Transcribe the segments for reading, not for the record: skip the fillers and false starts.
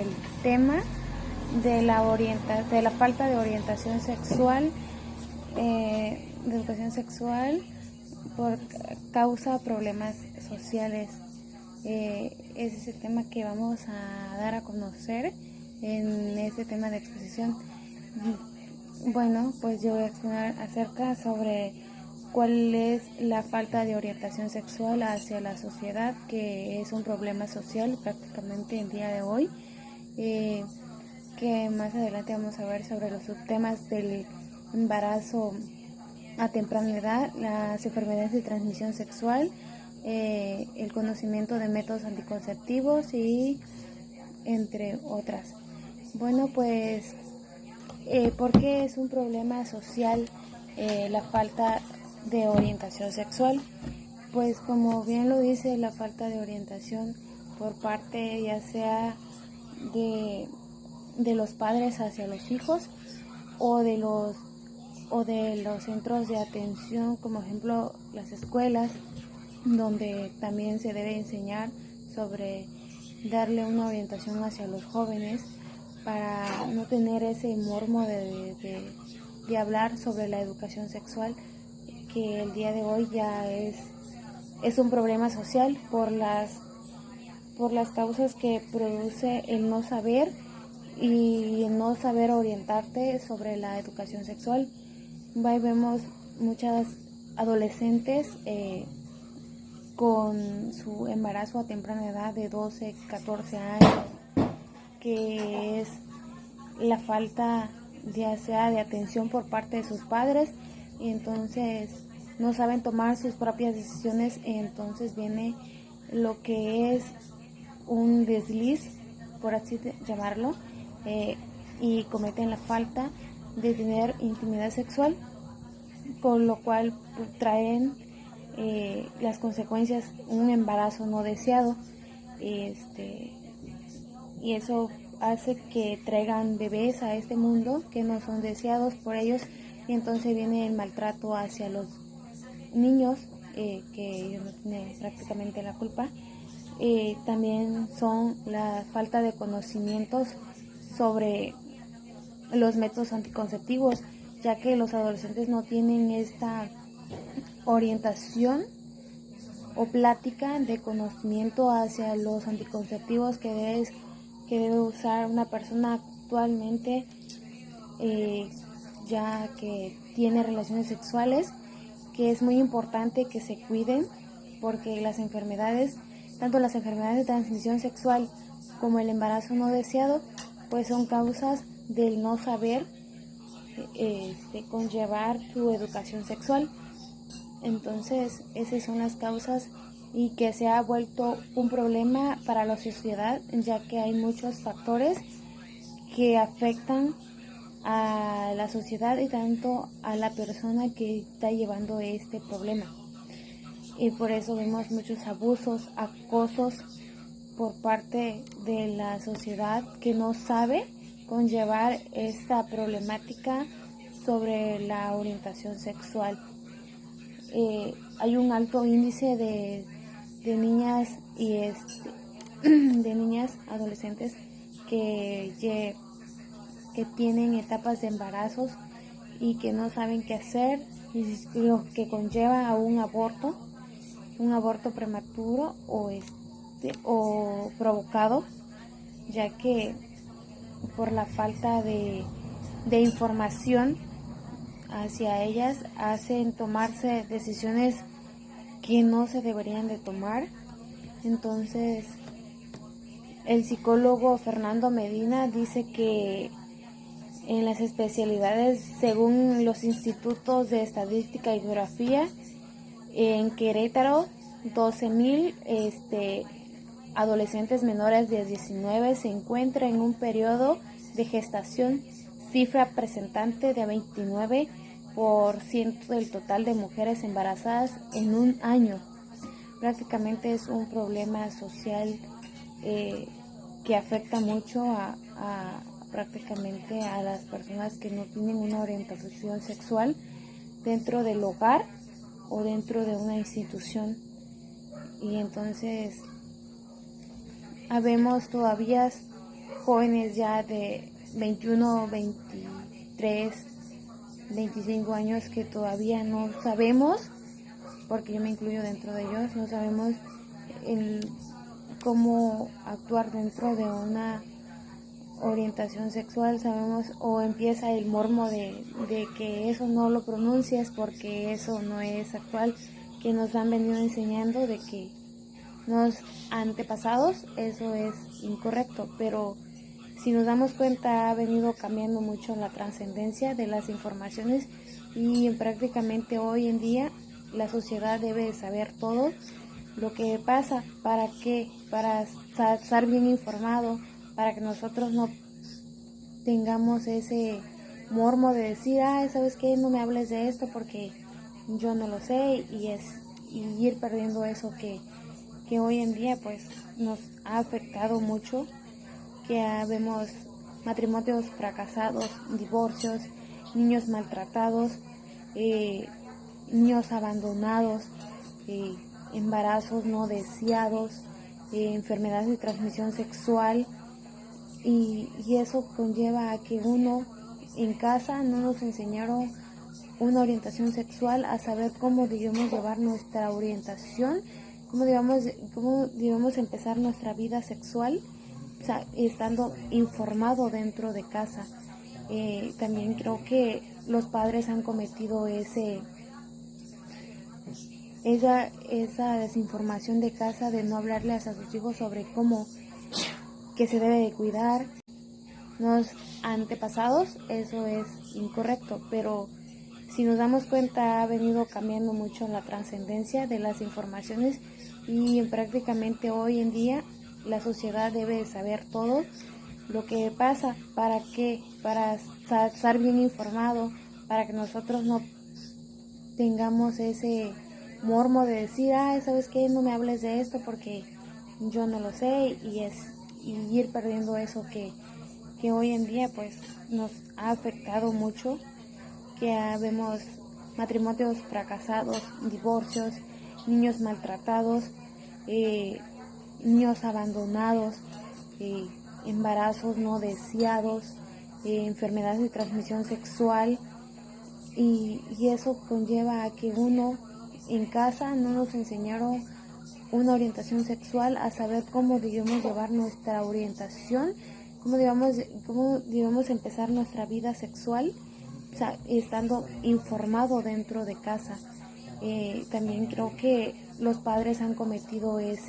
el tema de la falta de orientación sexual, de educación sexual por causa problemas sociales. Ese es el tema que vamos a dar a conocer en este tema de exposición. Bueno, pues yo voy a exponer acerca sobre cuál es la falta de orientación sexual hacia la sociedad, que es un problema social prácticamente el día de hoy, que más adelante vamos a ver sobre los subtemas del embarazo a temprana edad, las enfermedades de transmisión sexual, el conocimiento de métodos anticonceptivos y entre otras. Bueno, pues, ¿por qué es un problema social la falta de orientación sexual? Pues como bien lo dice, la falta de orientación por parte ya sea de los padres hacia los hijos o de los centros de atención, como ejemplo las escuelas, donde también se debe enseñar sobre darle una orientación hacia los jóvenes para no tener ese morbo de hablar sobre la educación sexual, que el día de hoy ya es un problema social por las causas que produce el no saber y el no saber orientarte sobre la educación sexual. Ahí vemos muchas adolescentes con su embarazo a temprana edad de 12, 14 años, que es la falta ya sea de atención por parte de sus padres, y entonces no saben tomar sus propias decisiones, y entonces viene lo que es un desliz, por así llamarlo, y cometen la falta de tener intimidad sexual, con lo cual traen las consecuencias un embarazo no deseado, y eso hace que traigan bebés a este mundo que no son deseados por ellos, y entonces viene el maltrato hacia los niños, que ellos no tienen prácticamente la culpa. También son la falta de conocimientos sobre los métodos anticonceptivos, ya que los adolescentes no tienen esta orientación o plática de conocimiento hacia los anticonceptivos que debe usar una persona actualmente, ya que tiene relaciones sexuales, que es muy importante que se cuiden, porque las enfermedades, tanto las enfermedades de transmisión sexual como el embarazo no deseado, pues son causas del no saber conllevar tu educación sexual. Entonces, esas son las causas, y que se ha vuelto un problema para la sociedad, ya que hay muchos factores que afectan a la sociedad y tanto a la persona que está llevando este problema. Y por eso vemos muchos abusos, acosos por parte de la sociedad que no sabe conllevar esta problemática sobre la orientación sexual. Hay un alto índice de niñas y de niñas adolescentes que tienen etapas de embarazos y que no saben qué hacer, y lo que conlleva a un aborto prematuro o provocado, ya que por la falta de información hacia ellas hacen tomarse decisiones que no se deberían de tomar. Entonces, el psicólogo Fernando Medina dice que en las especialidades, según los institutos de estadística y geografía, en Querétaro 12,000 adolescentes menores de 19 se encuentran en un periodo de gestación, cifra presentante de 29% del total de mujeres embarazadas en un año. Prácticamente es un problema social que afecta mucho prácticamente a las personas que no tienen una orientación sexual dentro del hogar o dentro de una institución. Y entonces habemos todavía jóvenes ya de 21, 23, 25 años que todavía no sabemos, porque yo me incluyo dentro de ellos, no sabemos cómo actuar dentro de una orientación sexual, sabemos, o empieza el mormo de que eso no lo pronuncies porque eso no es actual, que nos han venido enseñando de que los antepasados eso es incorrecto, pero si nos damos cuenta ha venido cambiando mucho la trascendencia de las informaciones y prácticamente hoy en día la sociedad debe saber todo lo que pasa, para estar bien informado, para que nosotros no tengamos ese mormo de decir, ¿sabes qué? No me hables de esto porque yo no lo sé, y ir perdiendo eso que hoy en día pues nos ha afectado mucho, que vemos matrimonios fracasados, divorcios, niños maltratados, niños abandonados, embarazos no deseados, enfermedades de transmisión sexual, y eso conlleva a que uno en casa no nos enseñaron una orientación sexual, a saber cómo debemos llevar nuestra orientación, cómo debemos empezar nuestra vida sexual, o sea, estando informado dentro de casa. También creo que los padres han cometido esa desinformación de casa, de no hablarles a sus hijos sobre cómo que se debe de cuidar. Los antepasados eso es incorrecto, pero si nos damos cuenta ha venido cambiando mucho la trascendencia de las informaciones y prácticamente hoy en día la sociedad debe saber todo lo que pasa, para estar bien informado, para que nosotros no tengamos ese mormo de decir, ¿sabes qué? No me hables de esto porque yo no lo sé, y ir perdiendo eso que hoy en día pues nos ha afectado mucho, que vemos matrimonios fracasados, divorcios, niños maltratados, niños abandonados, embarazos no deseados, enfermedades de transmisión sexual, y eso conlleva a que uno en casa no nos enseñaron una orientación sexual, a saber cómo debemos llevar nuestra orientación, cómo debemos empezar nuestra vida sexual, o sea, estando informado dentro de casa. También creo que los padres han cometido esa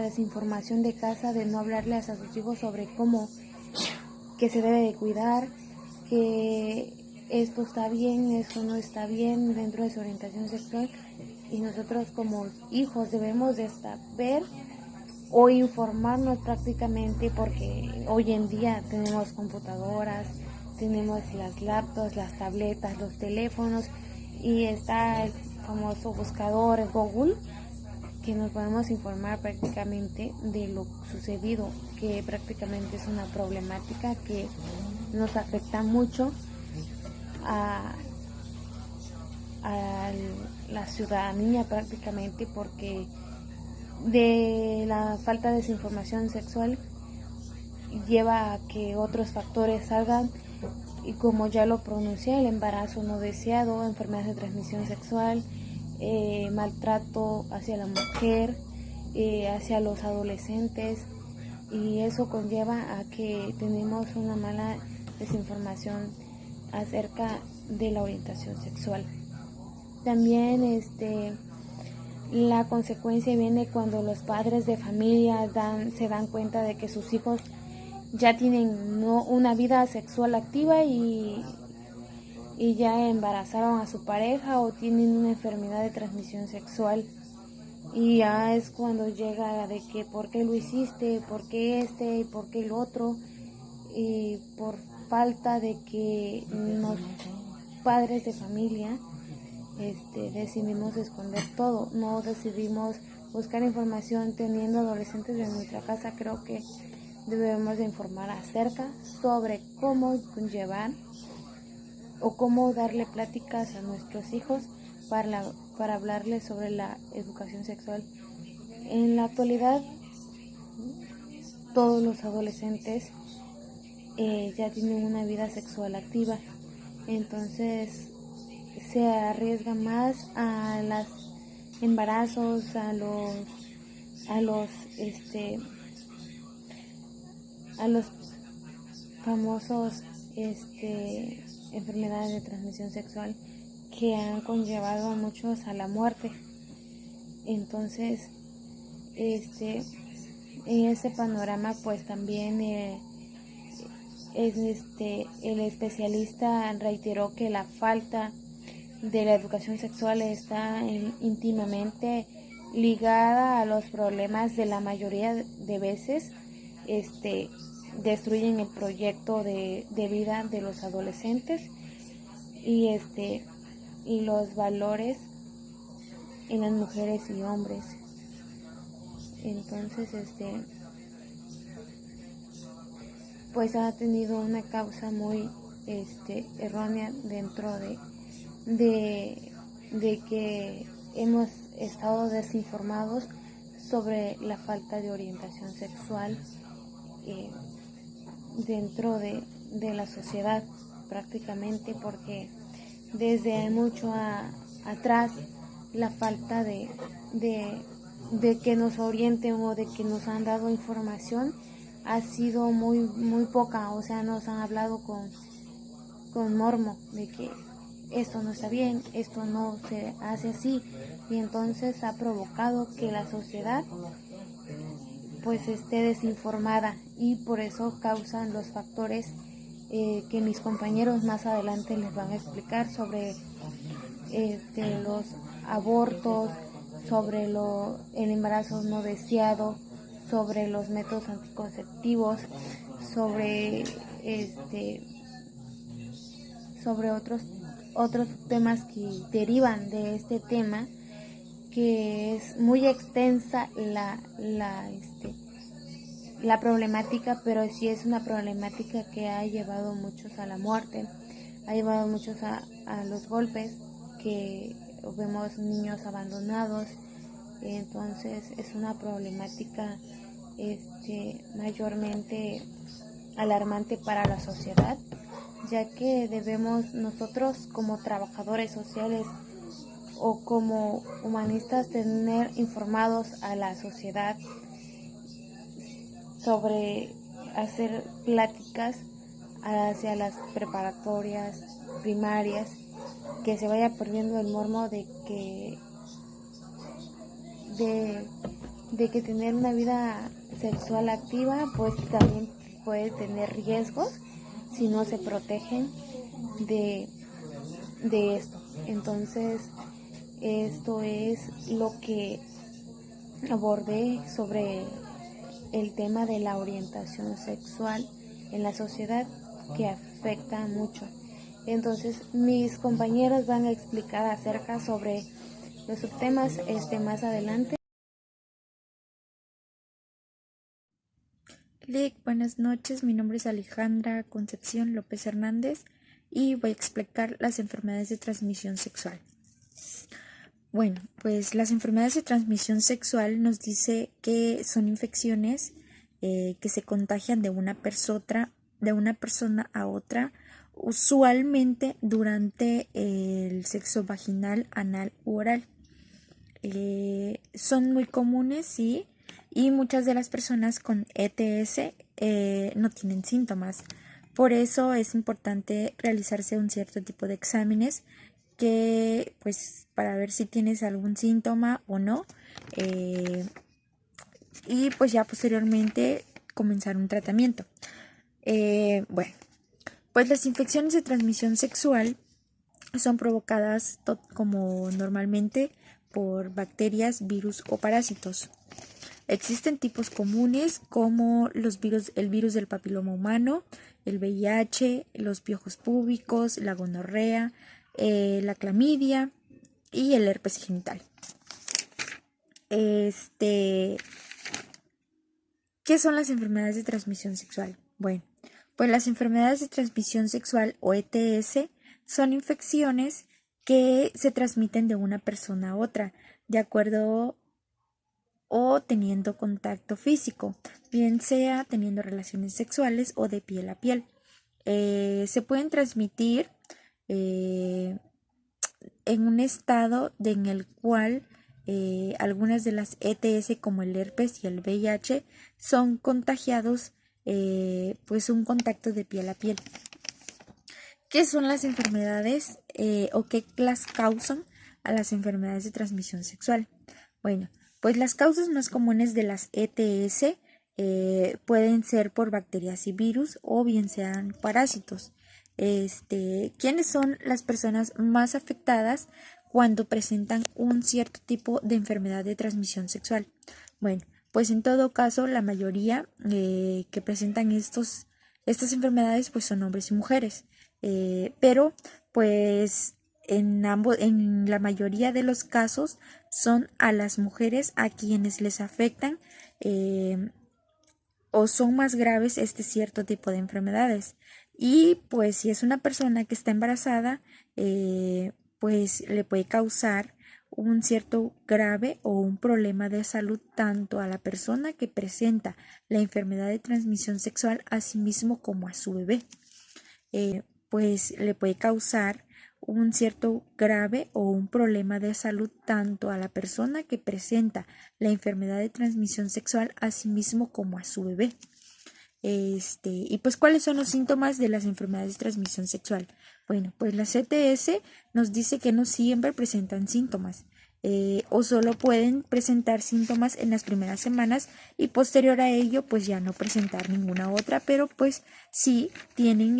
desinformación de casa, de no hablarles a sus hijos sobre cómo que se debe de cuidar, que esto está bien, esto no está bien dentro de su orientación sexual, y nosotros como hijos debemos de saber o informarnos prácticamente, porque hoy en día tenemos computadoras, tenemos las laptops, las tabletas, los teléfonos, y está el famoso buscador Google, que nos podemos informar prácticamente de lo sucedido, que prácticamente es una problemática que nos afecta mucho a la ciudadanía prácticamente, porque de la falta de desinformación sexual lleva a que otros factores salgan, y como ya lo pronuncié, el embarazo no deseado, enfermedades de transmisión sexual, maltrato hacia la mujer, hacia los adolescentes, y eso conlleva a que tenemos una mala desinformación acerca de la orientación sexual. También la consecuencia viene cuando los padres de familia se dan cuenta de que sus hijos ya tienen una vida sexual activa y ya embarazaron a su pareja, o tienen una enfermedad de transmisión sexual, y ya es cuando llega de que ¿por qué lo hiciste? ¿Por qué y por qué el otro? Y por falta de que los padres de familia decidimos esconder todo, no decidimos buscar información teniendo adolescentes en nuestra casa. Creo que debemos de informar acerca sobre cómo conllevar o cómo darle pláticas a nuestros hijos para hablarles sobre la educación sexual. En la actualidad todos los adolescentes ya tienen una vida sexual activa, entonces se arriesga más a los embarazos, a los famosos enfermedades de transmisión sexual que han conllevado a muchos a la muerte. Entonces, en ese panorama, pues también el especialista reiteró que la falta de la educación sexual está íntimamente ligada a los problemas de la mayoría de veces destruyen el proyecto de vida de los adolescentes y los valores en las mujeres y hombres. Entonces pues ha tenido una causa muy errónea dentro de que hemos estado desinformados sobre la falta de orientación sexual dentro de la sociedad, prácticamente, porque desde mucho atrás la falta de que nos orienten o de que nos han dado información ha sido muy poca. O sea, nos han hablado con mormo de que esto no está bien, esto no se hace así, y entonces ha provocado que la sociedad pues esté desinformada, y por eso causan los factores que mis compañeros más adelante les van a explicar sobre los abortos, sobre el embarazo no deseado, sobre los métodos anticonceptivos, sobre otros temas que derivan de este tema, que es muy extensa la problemática, pero sí es una problemática que ha llevado muchos a la muerte, ha llevado muchos a los golpes, que vemos niños abandonados. Entonces es una problemática mayormente alarmante para la sociedad, ya que debemos nosotros como trabajadores sociales o como humanistas tener informados a la sociedad sobre hacer pláticas hacia las preparatorias, primarias, que se vaya perdiendo el mormo de que tener una vida sexual activa pues también puede tener riesgos si no se protegen de esto. Entonces esto es lo que abordé sobre el tema de la orientación sexual en la sociedad, que afecta mucho. Entonces mis compañeros van a explicar acerca sobre los subtemas más adelante. Buenas noches, mi nombre es Alejandra Concepción López Hernández y voy a explicar las enfermedades de transmisión sexual. Bueno, pues las enfermedades de transmisión sexual nos dice que son infecciones que se contagian de una persona a otra, usualmente durante el sexo vaginal, anal u oral. Son muy comunes, sí, y muchas de las personas con ETS no tienen síntomas. Por eso es importante realizarse un cierto tipo de exámenes pues para ver si tienes algún síntoma o no, y pues ya posteriormente comenzar un tratamiento. Bueno, pues las infecciones de transmisión sexual son provocadas como normalmente por bacterias, virus o parásitos. Existen tipos comunes como el virus del papiloma humano, el VIH, los piojos púbicos, la gonorrea, la clamidia y el herpes genital. ¿Qué son las enfermedades de transmisión sexual? Bueno, pues las enfermedades de transmisión sexual o ETS son infecciones que se transmiten de una persona a otra, de acuerdo o teniendo contacto físico, bien sea teniendo relaciones sexuales o de piel a piel. Se pueden transmitir en un estado en el cual algunas de las ETS como el herpes y el VIH son contagiados pues un contacto de piel a piel. ¿Qué son las enfermedades o qué las causan a las enfermedades de transmisión sexual? Bueno, pues las causas más comunes de las ETS pueden ser por bacterias y virus o bien sean parásitos. ¿Quiénes son las personas más afectadas cuando presentan un cierto tipo de enfermedad de transmisión sexual? Bueno, pues en todo caso la mayoría que presentan estas enfermedades pues son hombres y mujeres. Pero pues en la mayoría de los casos son a las mujeres a quienes les afectan o son más graves este cierto tipo de enfermedades. Y pues si es una persona que está embarazada, pues le puede causar un cierto grave o un problema de salud tanto a la persona que presenta la enfermedad de transmisión sexual, a sí mismo como a su bebé. Pues le puede causar un cierto grave o un problema de salud tanto a la persona que presenta la enfermedad de transmisión sexual, a sí mismo como a su bebé. Y pues, ¿cuáles son los síntomas de las enfermedades de transmisión sexual? Bueno, pues la CTS nos dice que no siempre presentan síntomas o solo pueden presentar síntomas en las primeras semanas y posterior a ello pues ya no presentar ninguna otra, pero pues sí tienen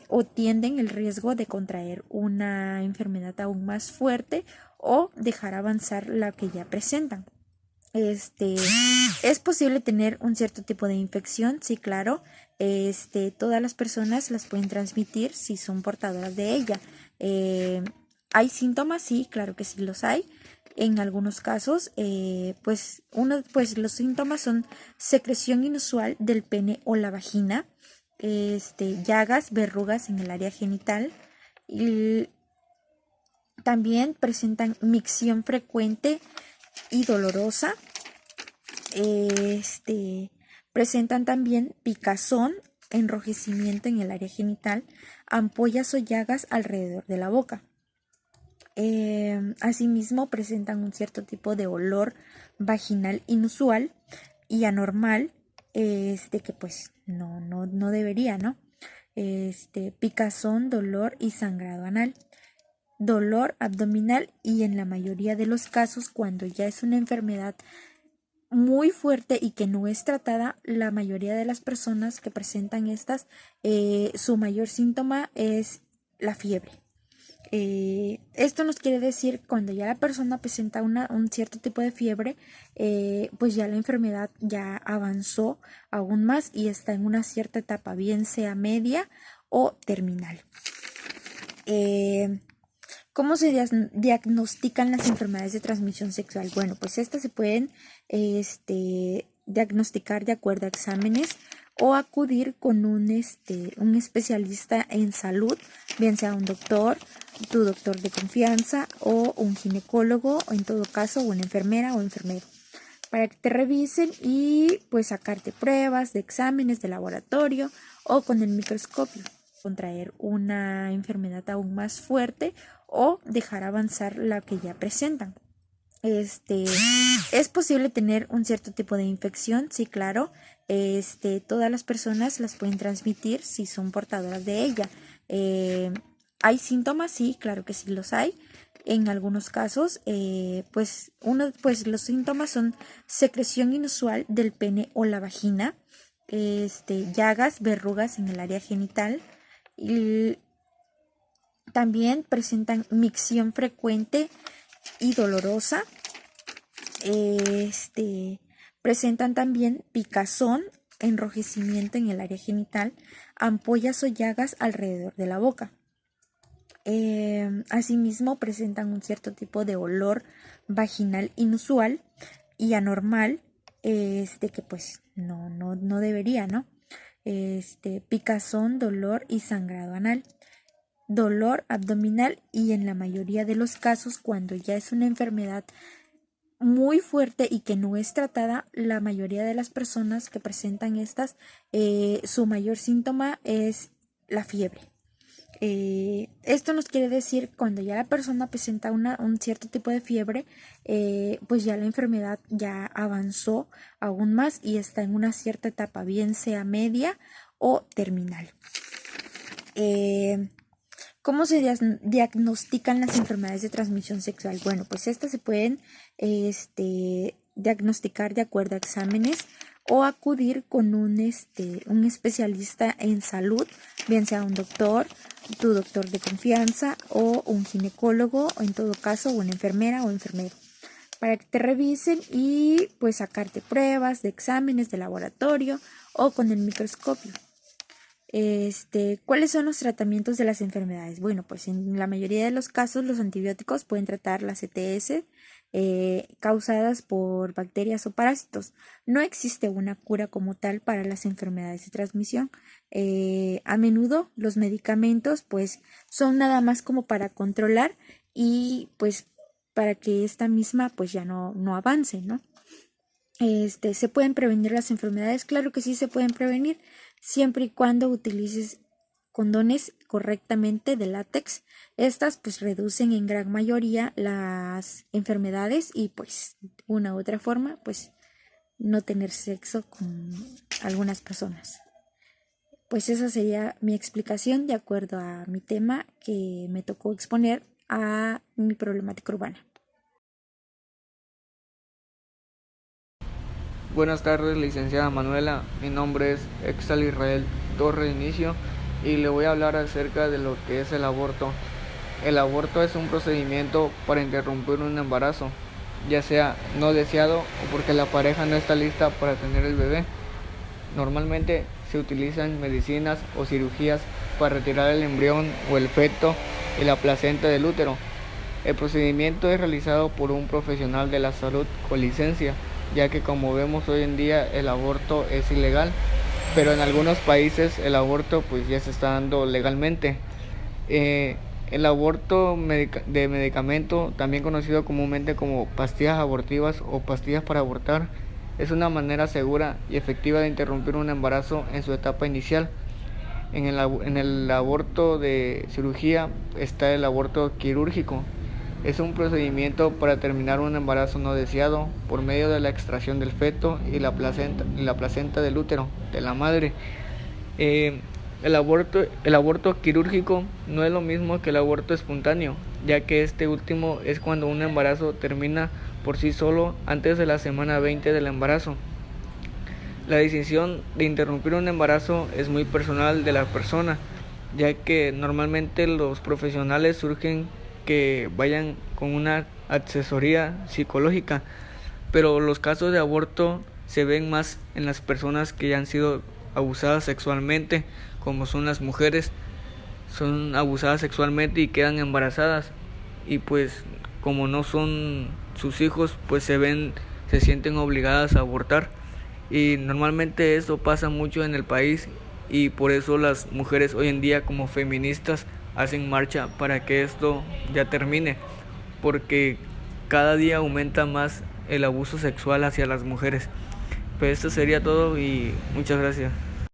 o tienden el riesgo de contraer una enfermedad aún más fuerte o dejar avanzar la que ya presentan. Es posible tener un cierto tipo de infección, sí, claro. Todas las personas las pueden transmitir si son portadoras de ella. ¿Hay síntomas? Sí, claro que sí los hay. En algunos casos, pues los síntomas son secreción inusual del pene o la vagina, llagas, verrugas en el área genital. Y también presentan micción frecuente y dolorosa. Presentan también picazón, enrojecimiento en el área genital, ampollas o llagas alrededor de la boca. Asimismo, presentan un cierto tipo de olor vaginal inusual y anormal, que pues no debería, ¿no? Picazón, dolor y sangrado anal, dolor abdominal y en la mayoría de los casos, cuando ya es una enfermedad muy fuerte y que no es tratada, la mayoría de las personas que presentan estas, su mayor síntoma es la fiebre. Esto nos quiere decir cuando ya la persona presenta un cierto tipo de fiebre, pues ya la enfermedad ya avanzó aún más y está en una cierta etapa, bien sea media o terminal. ¿Cómo se diagnostican las enfermedades de transmisión sexual? Bueno, pues estas se pueden diagnosticar de acuerdo a exámenes o acudir con un especialista en salud, bien sea un doctor, tu doctor de confianza o un ginecólogo o en todo caso una enfermera o enfermero, para que te revisen y pues sacarte pruebas de exámenes de laboratorio o con el microscopio, contraer una enfermedad aún más fuerte o dejar avanzar la que ya presentan. Es posible tener un cierto tipo de infección, sí, claro. Todas las personas las pueden transmitir si son portadoras de ella. ¿Hay síntomas? Sí, claro que sí los hay. En algunos casos, pues los síntomas son secreción inusual del pene o la vagina, llagas, verrugas en el área genital. Y también presentan micción frecuente y dolorosa. Presentan también picazón, enrojecimiento en el área genital, ampollas o llagas alrededor de la boca. Asimismo, presentan un cierto tipo de olor vaginal inusual y anormal, que pues no debería, ¿no? Picazón, dolor y sangrado anal, dolor abdominal y en la mayoría de los casos, cuando ya es una enfermedad muy fuerte y que no es tratada, la mayoría de las personas que presentan estas, su mayor síntoma es la fiebre. Esto nos quiere decir cuando ya la persona presenta un cierto tipo de fiebre, pues ya la enfermedad ya avanzó aún más y está en una cierta etapa, bien sea media o terminal. ¿Cómo se diagnostican las enfermedades de transmisión sexual? Bueno, pues estas se pueden diagnosticar de acuerdo a exámenes o acudir con un especialista en salud, bien sea un doctor, tu doctor de confianza o un ginecólogo, o en todo caso una enfermera o enfermero, para que te revisen y pues sacarte pruebas de exámenes de laboratorio o con el microscopio. ¿Cuáles son los tratamientos de las enfermedades? Bueno, pues en la mayoría de los casos los antibióticos pueden tratar las ETS causadas por bacterias o parásitos. No existe una cura como tal para las enfermedades de transmisión. A menudo los medicamentos pues son nada más como para controlar y pues para que esta misma pues ya no avance, ¿no? ¿Se pueden prevenir las enfermedades? Claro que sí se pueden prevenir, siempre y cuando utilices condones correctamente de látex. Estas pues reducen en gran mayoría las enfermedades y pues de una u otra forma pues no tener sexo con algunas personas. Pues esa sería mi explicación de acuerdo a mi tema que me tocó exponer a mi problemática urbana. Buenas tardes, licenciada Manuela. Mi nombre es Exal Israel Torre Inicio y le voy a hablar acerca de lo que es el aborto. El aborto es un procedimiento para interrumpir un embarazo, ya sea no deseado o porque la pareja no está lista para tener el bebé. Normalmente se utilizan medicinas o cirugías para retirar el embrión o el feto y la placenta del útero. El procedimiento es realizado por un profesional de la salud con licencia, ya que como vemos hoy en día el aborto es ilegal, pero en algunos países el aborto pues ya se está dando legalmente. El aborto de medicamento, también conocido comúnmente como pastillas abortivas o pastillas para abortar, es una manera segura y efectiva de interrumpir un embarazo en su etapa inicial. En el aborto de cirugía está el aborto quirúrgico. Es un procedimiento para terminar un embarazo no deseado por medio de la extracción del feto y la placenta del útero de la madre. El aborto quirúrgico no es lo mismo que el aborto espontáneo, ya que este último es cuando un embarazo termina por sí solo antes de la semana 20 del embarazo. La decisión de interrumpir un embarazo es muy personal de la persona, ya que normalmente los profesionales surgen que vayan con una asesoría psicológica, pero los casos de aborto se ven más en las personas que ya han sido abusadas sexualmente, como son las mujeres, son abusadas sexualmente y quedan embarazadas, y pues como no son sus hijos, pues se sienten obligadas a abortar, y normalmente eso pasa mucho en el país, y por eso las mujeres hoy en día como feministas hacen marcha para que esto ya termine, porque cada día aumenta más el abuso sexual hacia las mujeres. Pues esto sería todo y muchas gracias.